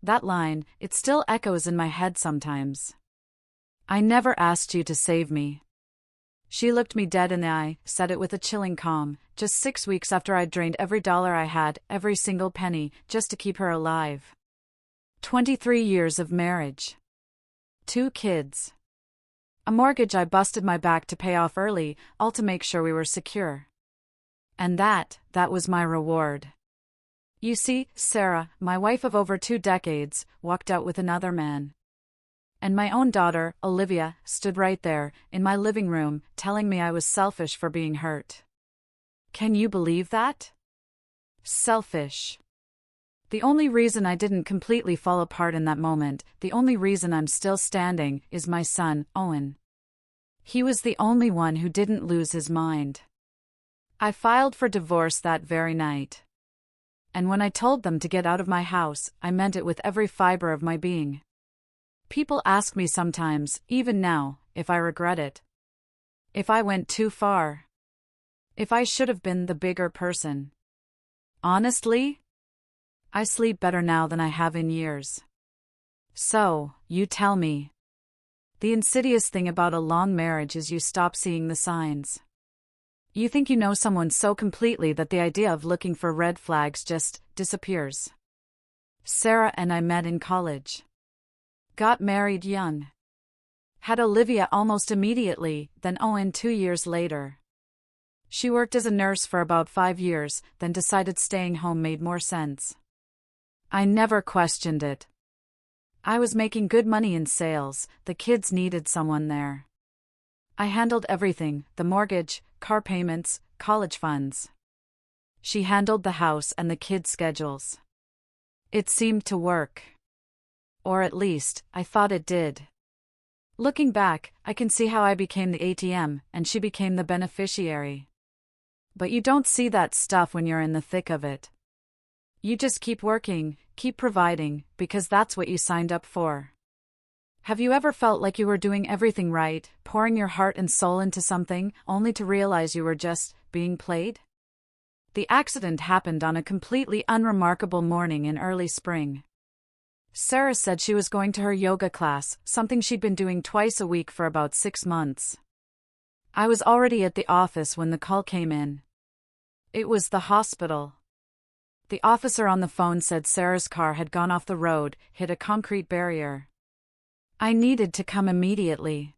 That line, it still echoes in my head sometimes. I never asked you to save me. She looked me dead in the eye, said it with a chilling calm, just 6 weeks after I'd drained every dollar I had, every single penny, just to keep her alive. 23 years of marriage. 2 kids. A mortgage I busted my back to pay off early, all to make sure we were secure. And that was my reward. You see, Sarah, my wife of over 2 decades, walked out with another man. And my own daughter, Olivia, stood right there, in my living room, telling me I was selfish for being hurt. Can you believe that? Selfish. The only reason I didn't completely fall apart in that moment, the only reason I'm still standing, is my son, Owen. He was the only one who didn't lose his mind. I filed for divorce that very night. And when I told them to get out of my house, I meant it with every fiber of my being. People ask me sometimes, even now, if I regret it. If I went too far. If I should have been the bigger person. Honestly, I sleep better now than I have in years. So, you tell me. The insidious thing about a long marriage is you stop seeing the signs. You think you know someone so completely that the idea of looking for red flags just disappears. Sarah and I met in college. Got married young. Had Olivia almost immediately, then Owen 2 years later. She worked as a nurse for about 5 years, then decided staying home made more sense. I never questioned it. I was making good money in sales, the kids needed someone there. I handled everything, the mortgage, car payments, college funds. She handled the house and the kids' schedules. It seemed to work. Or at least, I thought it did. Looking back, I can see how I became the ATM, and she became the beneficiary. But you don't see that stuff when you're in the thick of it. You just keep working, keep providing, because that's what you signed up for. Have you ever felt like you were doing everything right, pouring your heart and soul into something, only to realize you were just being played? The accident happened on a completely unremarkable morning in early spring. Sarah said she was going to her yoga class, something she'd been doing twice a week for about 6 months. I was already at the office when the call came in. It was the hospital. The officer on the phone said Sarah's car had gone off the road, hit a concrete barrier. I needed to come immediately.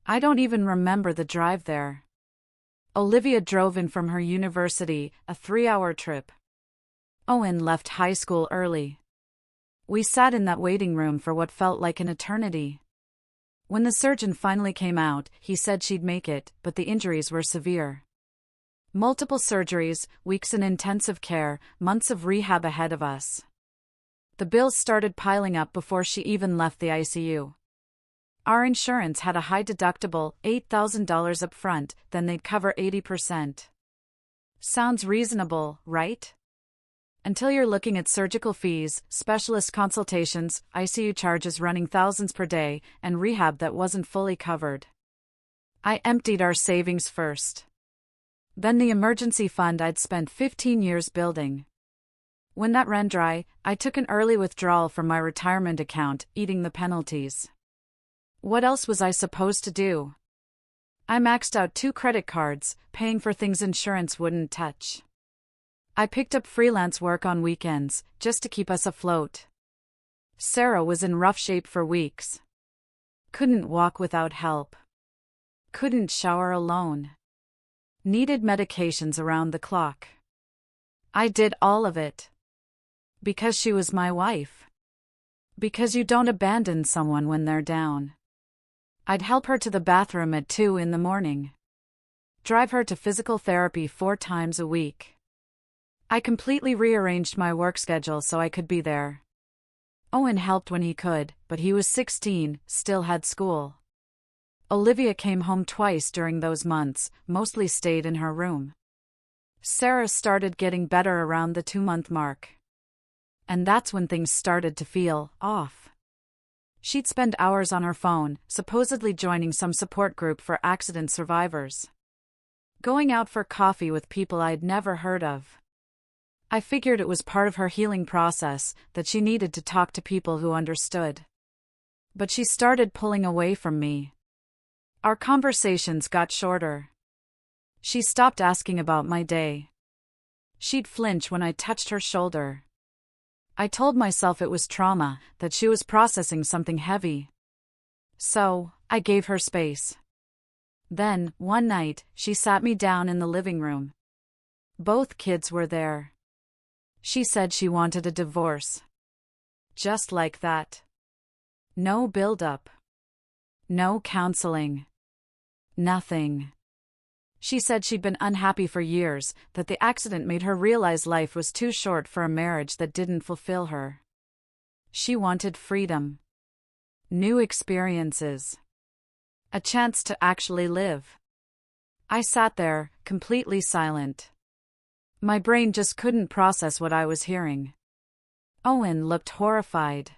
I don't even remember the drive there. Olivia drove in from her university, a 3-hour trip. Owen left high school early. We sat in that waiting room for what felt like an eternity. When the surgeon finally came out, he said she'd make it, but the injuries were severe. Multiple surgeries, weeks in intensive care, months of rehab ahead of us. The bills started piling up before she even left the ICU. Our insurance had a high deductible, $8,000 up front, then they'd cover 80%. Sounds reasonable, right? Until you're looking at surgical fees, specialist consultations, ICU charges running thousands per day, and rehab that wasn't fully covered. I emptied our savings first. Then the emergency fund I'd spent 15 years building. When that ran dry, I took an early withdrawal from my retirement account, eating the penalties. What else was I supposed to do? I maxed out 2 credit cards, paying for things insurance wouldn't touch. I picked up freelance work on weekends, just to keep us afloat. Sarah was in rough shape for weeks. Couldn't walk without help. Couldn't shower alone. Needed medications around the clock. I did all of it. Because she was my wife. Because you don't abandon someone when they're down. I'd help her to the bathroom at 2 in the morning. Drive her to physical therapy 4 times a week. I completely rearranged my work schedule so I could be there. Owen helped when he could, but he was 16, still had school. Olivia came home twice during those months, mostly stayed in her room. Sarah started getting better around the 2-month mark. And that's when things started to feel off. She'd spend hours on her phone, supposedly joining some support group for accident survivors. Going out for coffee with people I'd never heard of. I figured it was part of her healing process, that she needed to talk to people who understood. But she started pulling away from me. Our conversations got shorter. She stopped asking about my day. She'd flinch when I touched her shoulder. I told myself it was trauma, that she was processing something heavy. So, I gave her space. Then, one night, she sat me down in the living room. Both kids were there. She said she wanted a divorce. Just like that. No build-up. No counseling. Nothing. She said she'd been unhappy for years, that the accident made her realize life was too short for a marriage that didn't fulfill her. She wanted freedom. New experiences. A chance to actually live. I sat there, completely silent. My brain just couldn't process what I was hearing. Owen looked horrified.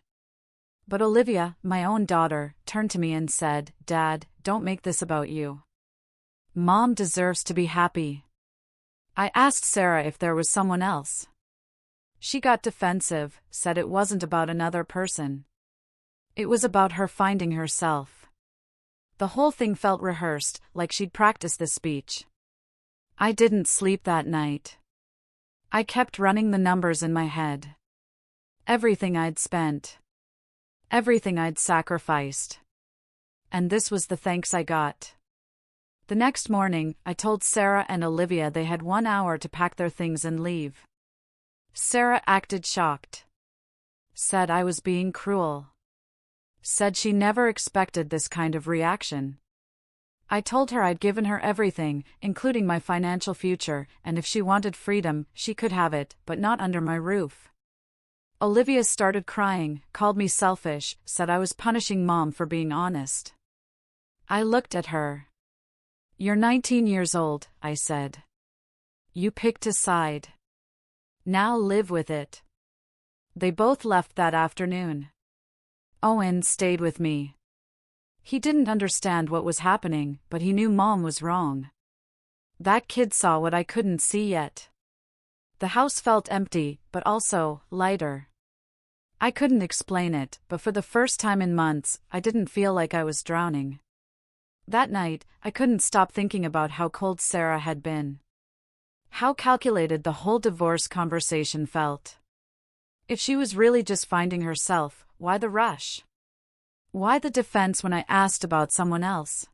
But Olivia, my own daughter, turned to me and said, "Dad, don't make this about you. Mom deserves to be happy." I asked Sarah if there was someone else. She got defensive, said it wasn't about another person. It was about her finding herself. The whole thing felt rehearsed, like she'd practiced this speech. I didn't sleep that night. I kept running the numbers in my head. Everything I'd spent. Everything I'd sacrificed. And this was the thanks I got. The next morning, I told Sarah and Olivia they had 1 hour to pack their things and leave. Sarah acted shocked. Said I was being cruel. Said she never expected this kind of reaction. I told her I'd given her everything, including my financial future, and if she wanted freedom, she could have it, but not under my roof. Olivia started crying, called me selfish, said I was punishing Mom for being honest. I looked at her. "You're 19 years old," I said. "You picked a side. Now live with it." They both left that afternoon. Owen stayed with me. He didn't understand what was happening, but he knew Mom was wrong. That kid saw what I couldn't see yet. The house felt empty, but also lighter. I couldn't explain it, but for the first time in months, I didn't feel like I was drowning. That night, I couldn't stop thinking about how cold Sarah had been. How calculated the whole divorce conversation felt. If she was really just finding herself, why the rush? Why the defense when I asked about someone else?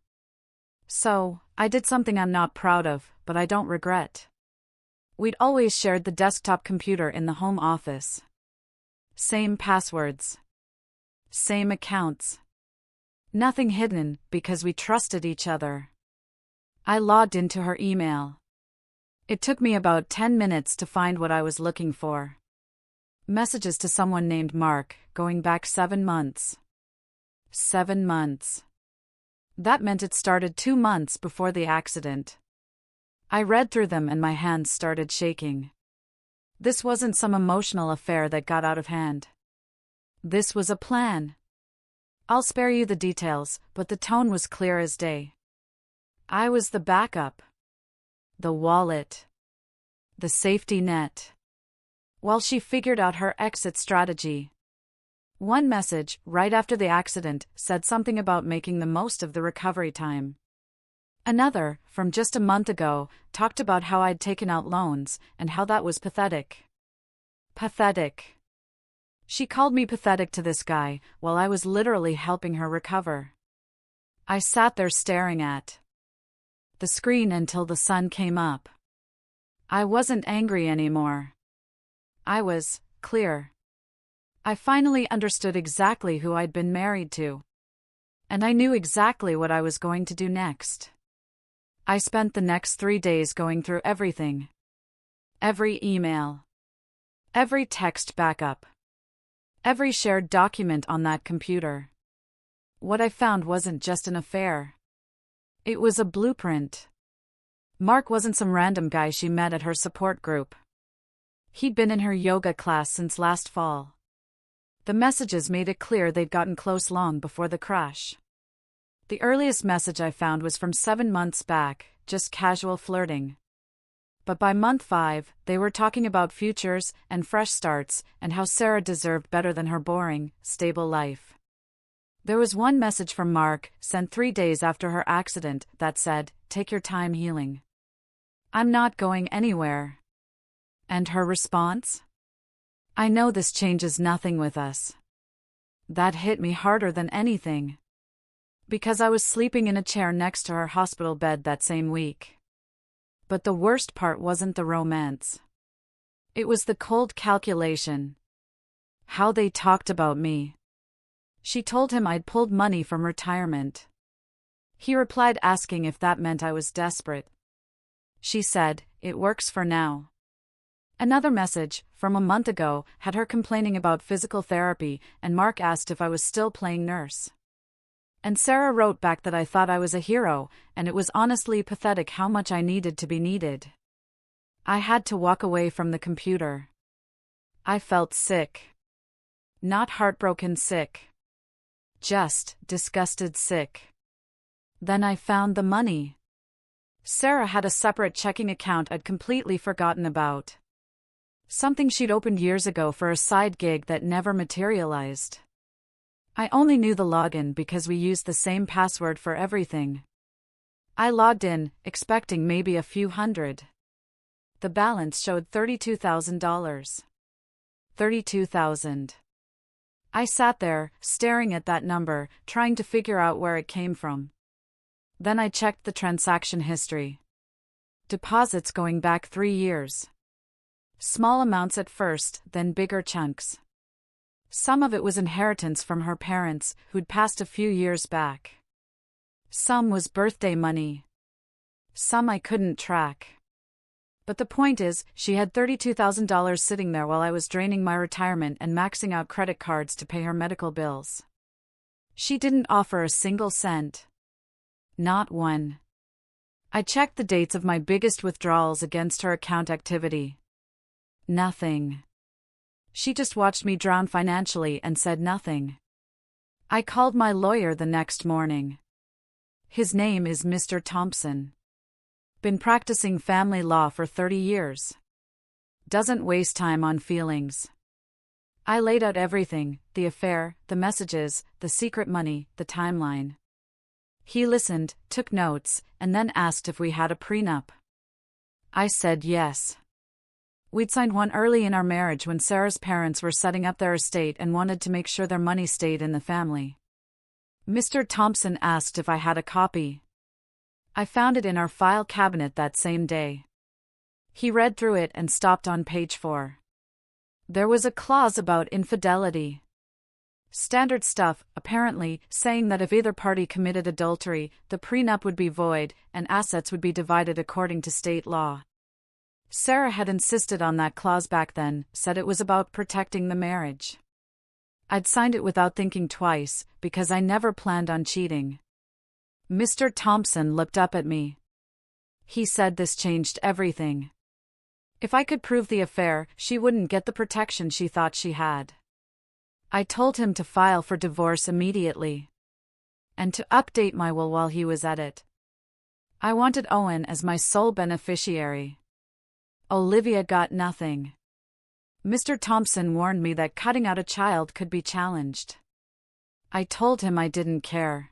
So, I did something I'm not proud of, but I don't regret. We'd always shared the desktop computer in the home office. Same passwords. Same accounts. Nothing hidden, because we trusted each other. I logged into her email. It took me about 10 minutes to find what I was looking for. Messages to someone named Mark, going back 7 months. 7 months. That meant it started 2 months before the accident. I read through them and my hands started shaking. This wasn't some emotional affair that got out of hand. This was a plan. I'll spare you the details, but the tone was clear as day. I was the backup. The wallet. The safety net. While she figured out her exit strategy. One message, right after the accident, said something about making the most of the recovery time. Another, from just a month ago, talked about how I'd taken out loans, and how that was pathetic. Pathetic. She called me pathetic to this guy, while I was literally helping her recover. I sat there staring at the screen until the sun came up. I wasn't angry anymore. I was clear. I finally understood exactly who I'd been married to. And I knew exactly what I was going to do next. I spent the next 3 days going through everything. Every email. Every text backup. Every shared document on that computer. What I found wasn't just an affair. It was a blueprint. Mark wasn't some random guy she met at her support group. He'd been in her yoga class since last fall. The messages made it clear they'd gotten close long before the crash. The earliest message I found was from 7 months back, just casual flirting. But by month 5, they were talking about futures and fresh starts and how Sarah deserved better than her boring, stable life. There was one message from Mark, sent 3 days after her accident, that said, "Take your time healing. I'm not going anywhere." And her response? "I know this changes nothing with us." That hit me harder than anything. Because I was sleeping in a chair next to her hospital bed that same week. But the worst part wasn't the romance. It was the cold calculation. How they talked about me. She told him I'd pulled money from retirement. He replied asking if that meant I was desperate. She said, "It works for now." Another message, from a month ago, had her complaining about physical therapy, and Mark asked if I was still playing nurse. And Sarah wrote back that I thought I was a hero, and it was honestly pathetic how much I needed to be needed. I had to walk away from the computer. I felt sick. Not heartbroken sick. Just disgusted sick. Then I found the money. Sarah had a separate checking account I'd completely forgotten about. Something she'd opened years ago for a side gig that never materialized. I only knew the login because we used the same password for everything. I logged in, expecting maybe a few hundred. The balance showed $32,000. 32,000. I sat there, staring at that number, trying to figure out where it came from. Then I checked the transaction history. Deposits going back 3 years. Small amounts at first, then bigger chunks. Some of it was inheritance from her parents, who'd passed a few years back. Some was birthday money. Some I couldn't track. But the point is, she had $32,000 sitting there while I was draining my retirement and maxing out credit cards to pay her medical bills. She didn't offer a single cent. Not one. I checked the dates of my biggest withdrawals against her account activity. Nothing. She just watched me drown financially and said nothing. I called my lawyer the next morning. His name is Mr. Thompson. Been practicing family law for 30 years. Doesn't waste time on feelings. I laid out everything, the affair, the messages, the secret money, the timeline. He listened, took notes, and then asked if we had a prenup. I said yes. We'd signed one early in our marriage when Sarah's parents were setting up their estate and wanted to make sure their money stayed in the family. Mr. Thompson asked if I had a copy. I found it in our file cabinet that same day. He read through it and stopped on page 4. There was a clause about infidelity. Standard stuff, apparently, saying that if either party committed adultery, the prenup would be void, and assets would be divided according to state law. Sarah had insisted on that clause back then, said it was about protecting the marriage. I'd signed it without thinking twice, because I never planned on cheating. Mr. Thompson looked up at me. He said this changed everything. If I could prove the affair, she wouldn't get the protection she thought she had. I told him to file for divorce immediately. And to update my will while he was at it. I wanted Owen as my sole beneficiary. Olivia got nothing. Mr. Thompson warned me that cutting out a child could be challenged. I told him I didn't care.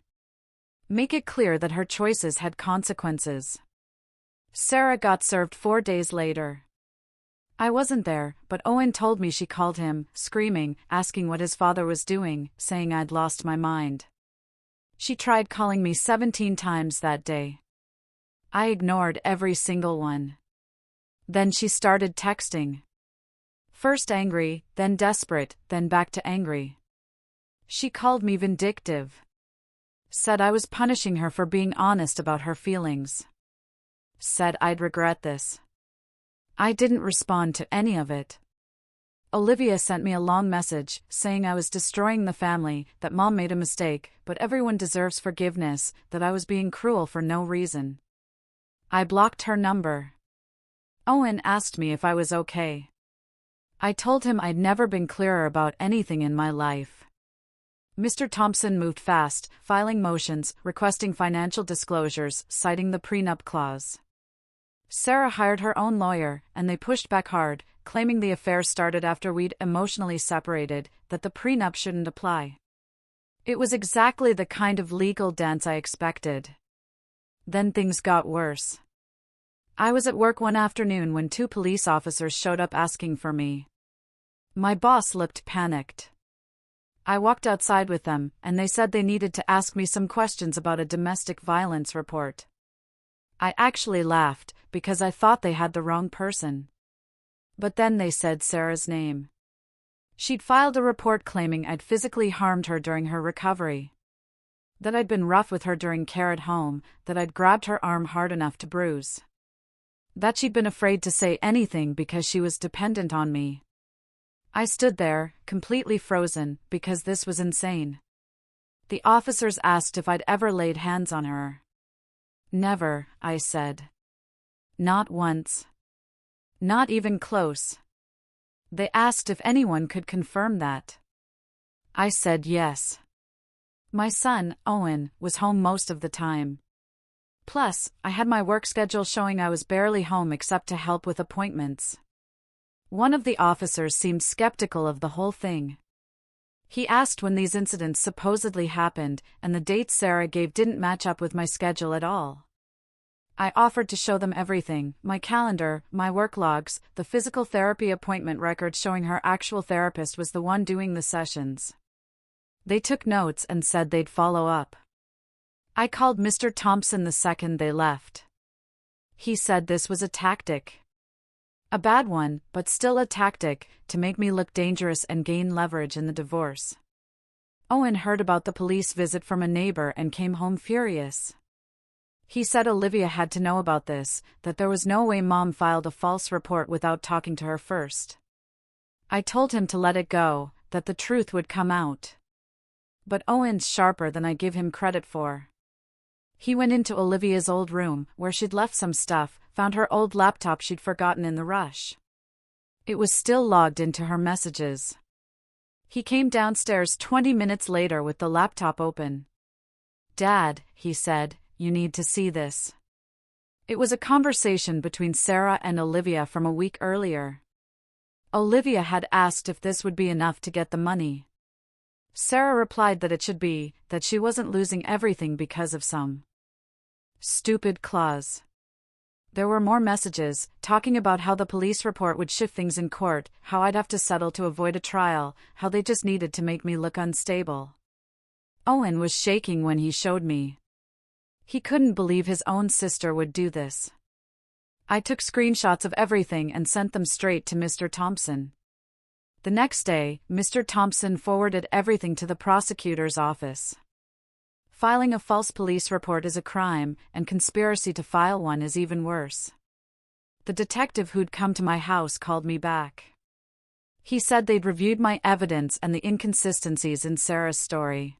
Make it clear that her choices had consequences. Sarah got served 4 days later. I wasn't there, but Owen told me she called him, screaming, asking what his father was doing, saying I'd lost my mind. She tried calling me 17 times that day. I ignored every single one. Then she started texting. First angry, then desperate, then back to angry. She called me vindictive. Said I was punishing her for being honest about her feelings. Said I'd regret this. I didn't respond to any of it. Olivia sent me a long message, saying I was destroying the family, that Mom made a mistake, but everyone deserves forgiveness, that I was being cruel for no reason. I blocked her number. Owen asked me if I was okay. I told him I'd never been clearer about anything in my life. Mr. Thompson moved fast, filing motions, requesting financial disclosures, citing the prenup clause. Sarah hired her own lawyer, and they pushed back hard, claiming the affair started after we'd emotionally separated, that the prenup shouldn't apply. It was exactly the kind of legal dance I expected. Then things got worse. I was at work one afternoon when 2 police officers showed up asking for me. My boss looked panicked. I walked outside with them, and they said they needed to ask me some questions about a domestic violence report. I actually laughed, because I thought they had the wrong person. But then they said Sarah's name. She'd filed a report claiming I'd physically harmed her during her recovery. That I'd been rough with her during care at home, that I'd grabbed her arm hard enough to bruise. That she'd been afraid to say anything because she was dependent on me. I stood there, completely frozen, because this was insane. The officers asked if I'd ever laid hands on her. Never, I said. Not once. Not even close. They asked if anyone could confirm that. I said yes. My son, Owen, was home most of the time. Plus, I had my work schedule showing I was barely home except to help with appointments. One of the officers seemed skeptical of the whole thing. He asked when these incidents supposedly happened, and the dates Sarah gave didn't match up with my schedule at all. I offered to show them everything, my calendar, my work logs, the physical therapy appointment record showing her actual therapist was the one doing the sessions. They took notes and said they'd follow up. I called Mr. Thompson the second they left. He said this was a tactic. A bad one, but still a tactic, to make me look dangerous and gain leverage in the divorce. Owen heard about the police visit from a neighbor and came home furious. He said Olivia had to know about this, that there was no way Mom filed a false report without talking to her first. I told him to let it go, that the truth would come out. But Owen's sharper than I give him credit for. He went into Olivia's old room, where she'd left some stuff, found her old laptop she'd forgotten in the rush. It was still logged into her messages. He came downstairs 20 minutes later with the laptop open. "Dad," he said, "you need to see this." It was a conversation between Sarah and Olivia from a week earlier. Olivia had asked if this would be enough to get the money. Sarah replied that it should be, that she wasn't losing everything because of some stupid clause. There were more messages, talking about how the police report would shift things in court, how I'd have to settle to avoid a trial, how they just needed to make me look unstable. Owen was shaking when he showed me. He couldn't believe his own sister would do this. I took screenshots of everything and sent them straight to Mr. Thompson. The next day, Mr. Thompson forwarded everything to the prosecutor's office. Filing a false police report is a crime, and conspiracy to file one is even worse. The detective who'd come to my house called me back. He said they'd reviewed my evidence and the inconsistencies in Sarah's story.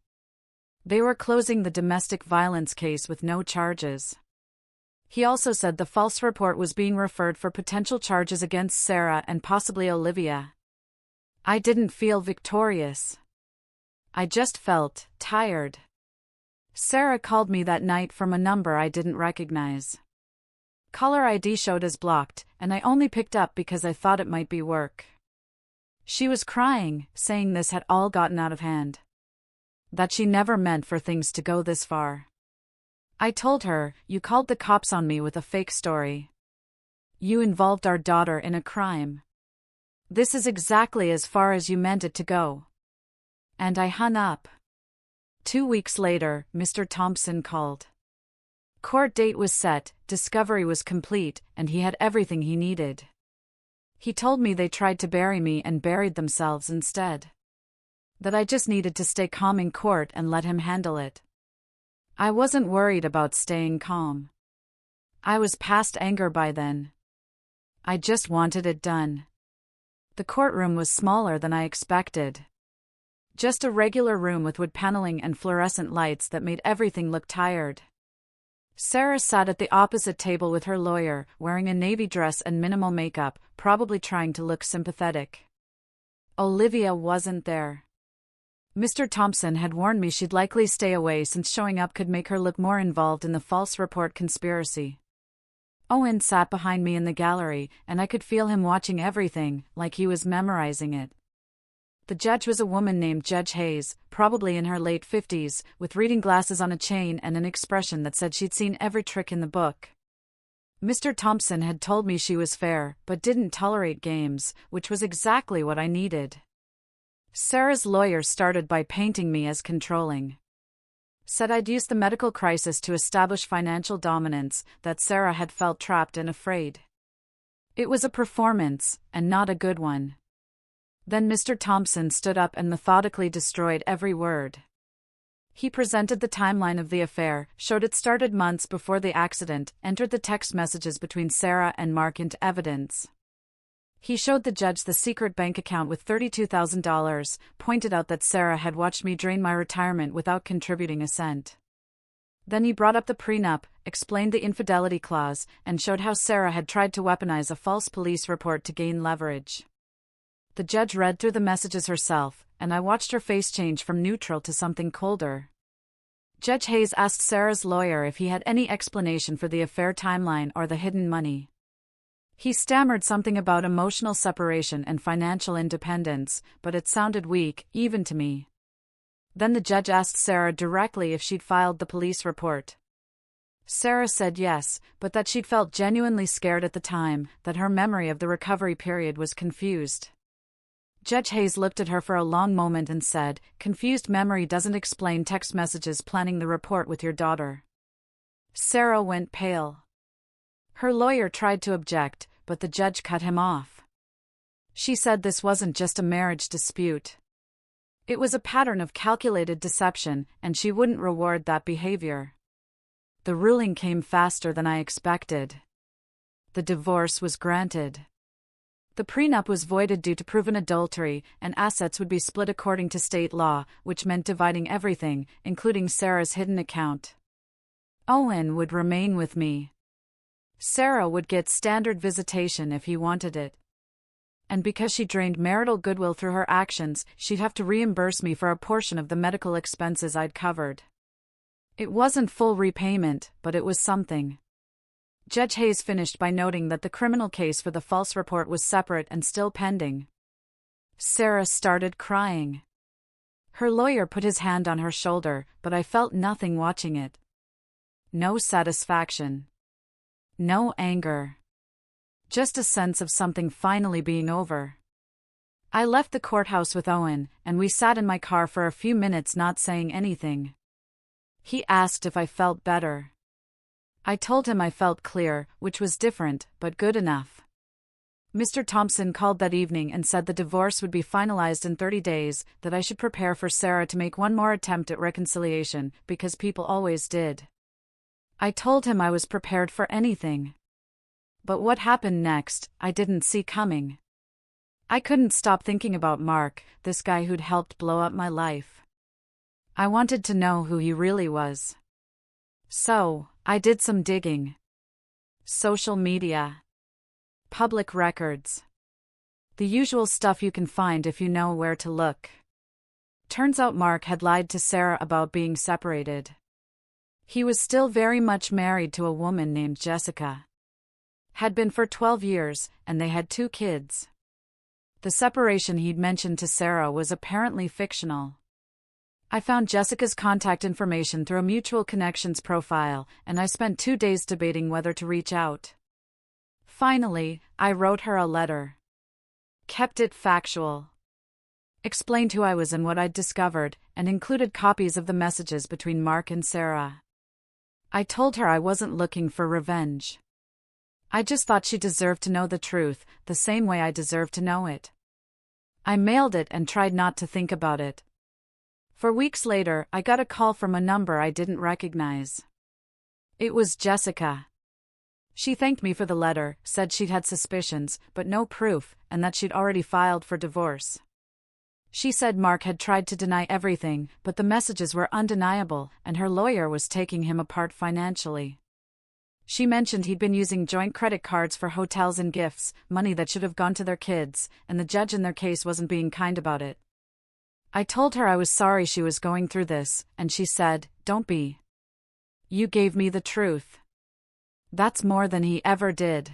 They were closing the domestic violence case with no charges. He also said the false report was being referred for potential charges against Sarah and possibly Olivia. I didn't feel victorious. I just felt tired. Sarah called me that night from a number I didn't recognize. Caller ID showed as blocked, and I only picked up because I thought it might be work. She was crying, saying this had all gotten out of hand. That she never meant for things to go this far. I told her, "You called the cops on me with a fake story. You involved our daughter in a crime. This is exactly as far as you meant it to go." And I hung up. 2 weeks later, Mr. Thompson called. Court date was set, discovery was complete, and he had everything he needed. He told me they tried to bury me and buried themselves instead. That I just needed to stay calm in court and let him handle it. I wasn't worried about staying calm. I was past anger by then. I just wanted it done. The courtroom was smaller than I expected. Just a regular room with wood paneling and fluorescent lights that made everything look tired. Sarah sat at the opposite table with her lawyer, wearing a navy dress and minimal makeup, probably trying to look sympathetic. Olivia wasn't there. Mr. Thompson had warned me she'd likely stay away since showing up could make her look more involved in the false report conspiracy. Owen sat behind me in the gallery, and I could feel him watching everything, like he was memorizing it. The judge was a woman named Judge Hayes, probably in her late 50s, with reading glasses on a chain and an expression that said she'd seen every trick in the book. Mr. Thompson had told me she was fair, but didn't tolerate games, which was exactly what I needed. Sarah's lawyer started by painting me as controlling. Said I'd used the medical crisis to establish financial dominance, that Sarah had felt trapped and afraid. It was a performance, and not a good one. Then Mr. Thompson stood up and methodically destroyed every word. He presented the timeline of the affair, showed it started months before the accident, entered the text messages between Sarah and Mark into evidence. He showed the judge the secret bank account with $32,000, pointed out that Sarah had watched me drain my retirement without contributing a cent. Then he brought up the prenup, explained the infidelity clause, and showed how Sarah had tried to weaponize a false police report to gain leverage. The judge read through the messages herself, and I watched her face change from neutral to something colder. Judge Hayes asked Sarah's lawyer if he had any explanation for the affair timeline or the hidden money. He stammered something about emotional separation and financial independence, but it sounded weak, even to me. Then the judge asked Sarah directly if she'd filed the police report. Sarah said yes, but that she'd felt genuinely scared at the time, that her memory of the recovery period was confused. Judge Hayes looked at her for a long moment and said, "Confused memory doesn't explain text messages planning the report with your daughter." Sarah went pale. Her lawyer tried to object, but the judge cut him off. She said this wasn't just a marriage dispute. It was a pattern of calculated deception, and she wouldn't reward that behavior. The ruling came faster than I expected. The divorce was granted. The prenup was voided due to proven adultery, and assets would be split according to state law, which meant dividing everything, including Sarah's hidden account. Owen would remain with me. Sarah would get standard visitation if he wanted it. And because she drained marital goodwill through her actions, she'd have to reimburse me for a portion of the medical expenses I'd covered. It wasn't full repayment, but it was something. Judge Hayes finished by noting that the criminal case for the false report was separate and still pending. Sarah started crying. Her lawyer put his hand on her shoulder, but I felt nothing watching it. No satisfaction. No anger. Just a sense of something finally being over. I left the courthouse with Owen, and we sat in my car for a few minutes not saying anything. He asked if I felt better. I told him I felt clear, which was different, but good enough. Mr. Thompson called that evening and said the divorce would be finalized in 30 days, that I should prepare for Sarah to make one more attempt at reconciliation, because people always did. I told him I was prepared for anything. But what happened next, I didn't see coming. I couldn't stop thinking about Mark, this guy who'd helped blow up my life. I wanted to know who he really was. So, I did some digging. Social media. Public records. The usual stuff you can find if you know where to look. Turns out Mark had lied to Sarah about being separated. He was still very much married to a woman named Jessica. Had been for 12 years, and they had 2 kids. The separation he'd mentioned to Sarah was apparently fictional. I found Jessica's contact information through a mutual connections profile, and I spent 2 days debating whether to reach out. Finally, I wrote her a letter. Kept it factual. Explained who I was and what I'd discovered, and included copies of the messages between Mark and Sarah. I told her I wasn't looking for revenge. I just thought she deserved to know the truth, the same way I deserved to know it. I mailed it and tried not to think about it. For weeks later, I got a call from a number I didn't recognize. It was Jessica. She thanked me for the letter, said she'd had suspicions, but no proof, and that she'd already filed for divorce. She said Mark had tried to deny everything, but the messages were undeniable, and her lawyer was taking him apart financially. She mentioned he'd been using joint credit cards for hotels and gifts, money that should have gone to their kids, and the judge in their case wasn't being kind about it. I told her I was sorry she was going through this, and she said, "Don't be. You gave me the truth." That's more than he ever did.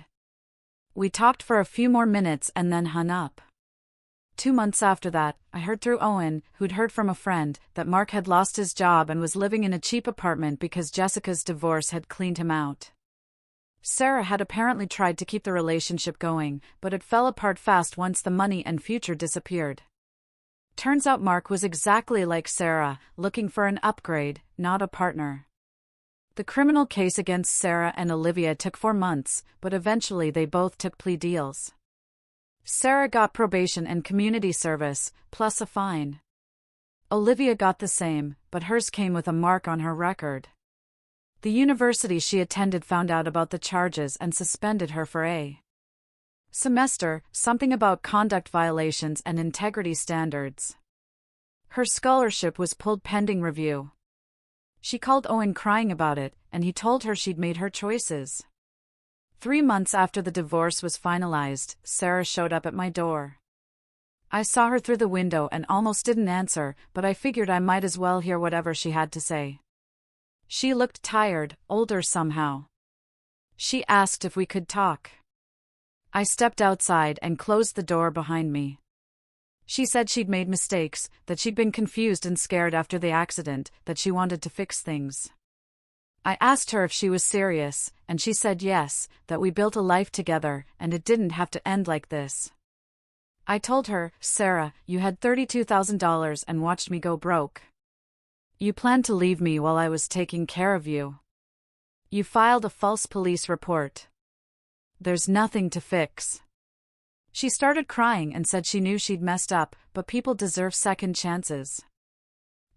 We talked for a few more minutes and then hung up. 2 months after that, I heard through Owen, who'd heard from a friend, that Mark had lost his job and was living in a cheap apartment because Jessica's divorce had cleaned him out. Sarah had apparently tried to keep the relationship going, but it fell apart fast once the money and future disappeared. Turns out Mark was exactly like Sarah, looking for an upgrade, not a partner. The criminal case against Sarah and Olivia took 4 months, but eventually they both took plea deals. Sarah got probation and community service, plus a fine. Olivia got the same, but hers came with a mark on her record. The university she attended found out about the charges and suspended her for a semester, something about conduct violations and integrity standards. Her scholarship was pulled pending review. She called Owen crying about it, and he told her she'd made her choices. 3 months after the divorce was finalized, Sarah showed up at my door. I saw her through the window and almost didn't answer, but I figured I might as well hear whatever she had to say. She looked tired, older somehow. She asked if we could talk. I stepped outside and closed the door behind me. She said she'd made mistakes, that she'd been confused and scared after the accident, that she wanted to fix things. I asked her if she was serious, and she said yes, that we built a life together, and it didn't have to end like this. I told her, Sarah, you had $32,000 and watched me go broke. You planned to leave me while I was taking care of you. You filed a false police report. There's nothing to fix. She started crying and said she knew she'd messed up, but people deserve second chances.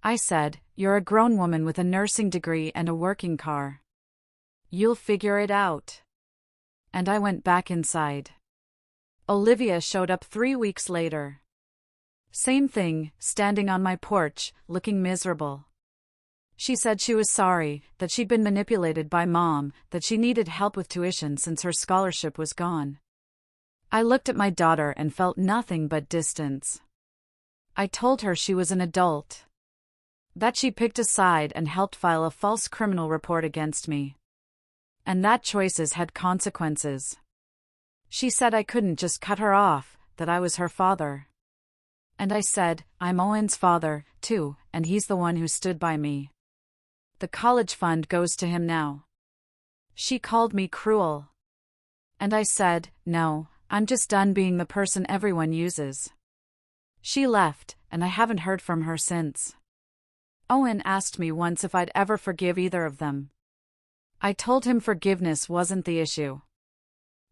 I said, you're a grown woman with a nursing degree and a working car. You'll figure it out. And I went back inside. Olivia showed up 3 weeks later. Same thing, standing on my porch, looking miserable. She said she was sorry, that she'd been manipulated by Mom, that she needed help with tuition since her scholarship was gone. I looked at my daughter and felt nothing but distance. I told her she was an adult. That she picked a side and helped file a false criminal report against me. And that choices had consequences. She said I couldn't just cut her off, that I was her father. And I said, I'm Owen's father, too, and he's the one who stood by me. The college fund goes to him now. She called me cruel. And I said, no, I'm just done being the person everyone uses. She left, and I haven't heard from her since. Owen asked me once if I'd ever forgive either of them. I told him forgiveness wasn't the issue.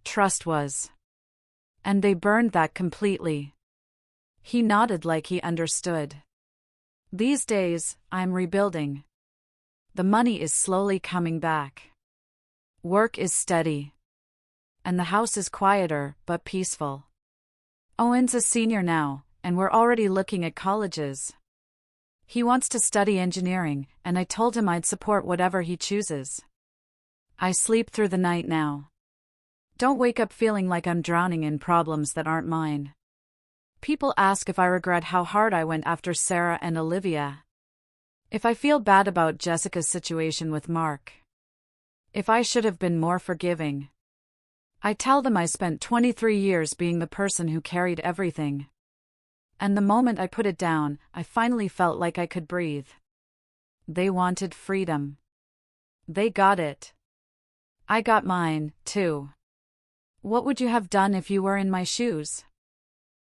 Trust was. And they burned that completely. He nodded like he understood. These days, I'm rebuilding. The money is slowly coming back. Work is steady. And the house is quieter, but peaceful. Owen's a senior now, and we're already looking at colleges. He wants to study engineering, and I told him I'd support whatever he chooses. I sleep through the night now. Don't wake up feeling like I'm drowning in problems that aren't mine. People ask if I regret how hard I went after Sarah and Olivia. If I feel bad about Jessica's situation with Mark. If I should have been more forgiving. I tell them I spent 23 years being the person who carried everything. And the moment I put it down, I finally felt like I could breathe. They wanted freedom. They got it. I got mine, too. What would you have done if you were in my shoes?